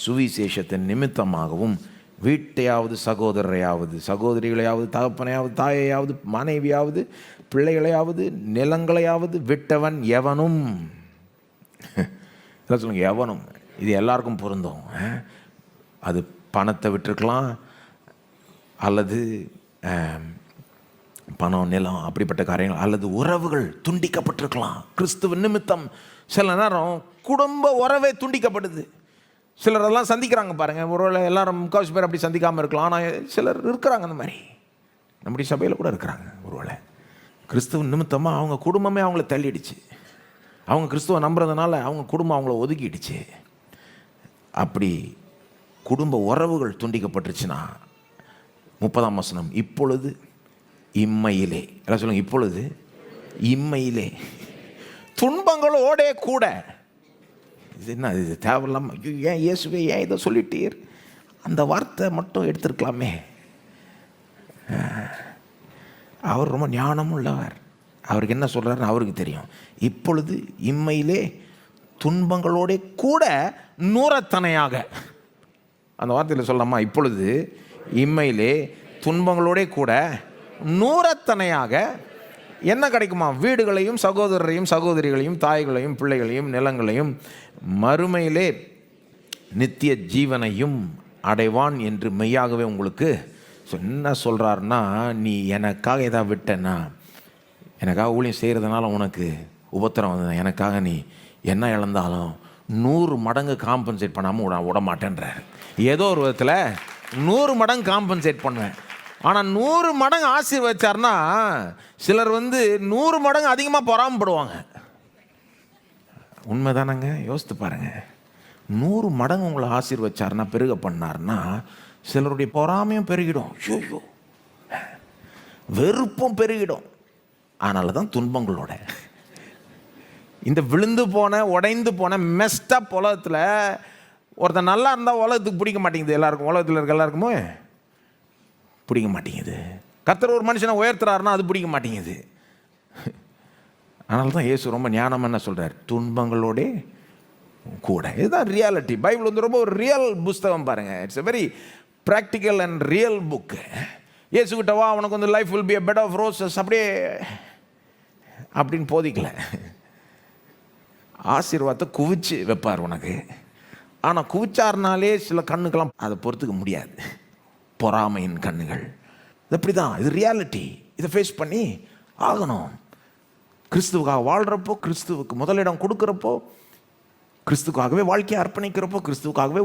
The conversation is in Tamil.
சுவிசேஷத்தின் நிமித்தமாகவும் வீட்டையாவது சகோதரரையாவது சகோதரிகளையாவது தகப்பனையாவது தாயையாவது மனைவியாவது பிள்ளைகளையாவது நிலங்களையாவது விட்டவன் எவனும். சொல்லுங்க, எவனும். இது எல்லாருக்கும் பொருந்தும். அது பணத்தை விட்டுருக்கலாம், அல்லது பணம் நிலம் அப்படிப்பட்ட காரியங்கள், அல்லது உறவுகள் துண்டிக்கப்பட்டிருக்கலாம். கிறிஸ்துவ நிமித்தம் சில நேரம் குடும்ப உறவே துண்டிக்கப்படுது. சிலரெல்லாம் சந்திக்கிறாங்க பாருங்கள். ஒருவேளை எல்லாரும் முக்கால்வாசி பேர் அப்படி சந்திக்காமல் இருக்கலாம், ஆனால் சிலர் இருக்கிறாங்க அந்த மாதிரி. நம்முடைய சபையில் கூட இருக்கிறாங்க. ஒருவேளை கிறிஸ்துவ நிமித்தமாக அவங்க குடும்பமே அவங்கள தள்ளிடுச்சு. அவங்க கிறிஸ்துவ நம்புறதுனால அவங்க குடும்பம் அவங்கள ஒதுக்கிடுச்சு. அப்படி குடும்ப உறவுகள் துண்டிக்கப்பட்டுருச்சுன்னா 30ஆம் வசனம், இப்பொழுது இம்மையிலே, எல்லாம் சொல்லுங்க, இப்பொழுது இம்மையிலே துன்பங்களோடே கூட. இது என்ன, இது தேவையில்லாமல், ஏன் இயேசுவே ஏன் இதை சொல்லிட்டீர், அந்த வார்த்தை மட்டும் எடுத்துருக்கலாமே. அவர் ரொம்ப ஞானம் உள்ளவர். அவருக்கு என்ன சொல்கிறாருன்னு அவருக்கு தெரியும். இப்பொழுது இம்மையிலே துன்பங்களோட கூட நூறத்தனையாக. அந்த வார்த்தையில் சொல்லலாமா? இப்பொழுது இம்மையிலே துன்பங்களோட கூட நூறத்தனையாக என்ன கிடைக்குமா? வீடுகளையும் சகோதரரையும் சகோதரிகளையும் தாய்களையும் பிள்ளைகளையும் நிலங்களையும் மறுமையிலே நித்திய ஜீவனையும் அடைவான் என்று மெய்யாகவே உங்களுக்கு என்ன சொல்கிறாருன்னா, நீ எனக்காக எதாவது விட்டேன்னா, எனக்காக ஊழியம் செய்கிறதுனால உனக்கு உபத்திரம் வந்தது, எனக்காக நீ என்ன இழந்தாலும் 100 மடங்கு காம்பன்சேட் பண்ணாமல் விட மாட்டேன்றார். ஏதோ ஒரு விதத்தில் 100 மடங்கு காம்பன்சேட் பண்ணுவேன். ஆனால் 100 மடங்கு ஆசீர்வதிச்சார்னா சிலர் 100 மடங்கு அதிகமாக பொறாமப்படுவாங்க. உண்மை தானங்க? யோசித்து பாருங்கள். 100 மடங்கு உங்களை ஆசீர்வதிச்சார்னா, பெருக பண்ணார்னா, சிலருடைய பொறாமையும் பெருகிடும், ஐயோ வெறுப்பும் பெருகிடும். அதனால தான் துன்பங்களோட இந்த விழுந்து போன உடைந்து போன மெஸ்டப் உலகத்தில் ஒருத்தன் நல்லா இருந்தால் உலகத்துக்கு பிடிக்க மாட்டேங்குது. எல்லாருக்கும், உலகத்தில் இருக்க எல்லாருக்குமே பிடிக்க மாட்டேங்குது. கர்த்தர் ஒரு மனுஷனை உயர்த்துறாருன்னா அது பிடிக்க மாட்டேங்குது. அதனால தான் இயேசு ரொம்ப ஞானம் என்ன சொல்கிறார், துன்பங்களோட கூட. இதுதான் ரியாலிட்டி. பைபிள் ரொம்ப ஒரு ரியல் புஸ்தகம் பாருங்கள். It's a very practical and real book. இயேசுக்கிட்ட வா, உனக்கு life will be a bed of roses அப்படியே அப்படின்னு போதிக்கல. ஆசீர்வாதத்தை குவிச்சு வைப்பார் உனக்கு. ஆனால் குவிச்சார்னாலே சில கண்ணுக்கெல்லாம் அதை பொறுத்துக்க முடியாது. பொறாமையின் கண்ணுகள். இது அப்படி தான், இது ரியாலிட்டி. இதை ஃபேஸ் பண்ணி ஆகணும். கிறிஸ்துவுக்காக வாழ்கிறப்போ, கிறிஸ்துவுக்கு முதலிடம் கொடுக்குறப்போ, கிறிஸ்துக்காகவே வாழ்க்கையை அர்ப்பணிக்கிறப்போ, கிறிஸ்துவுக்காகவே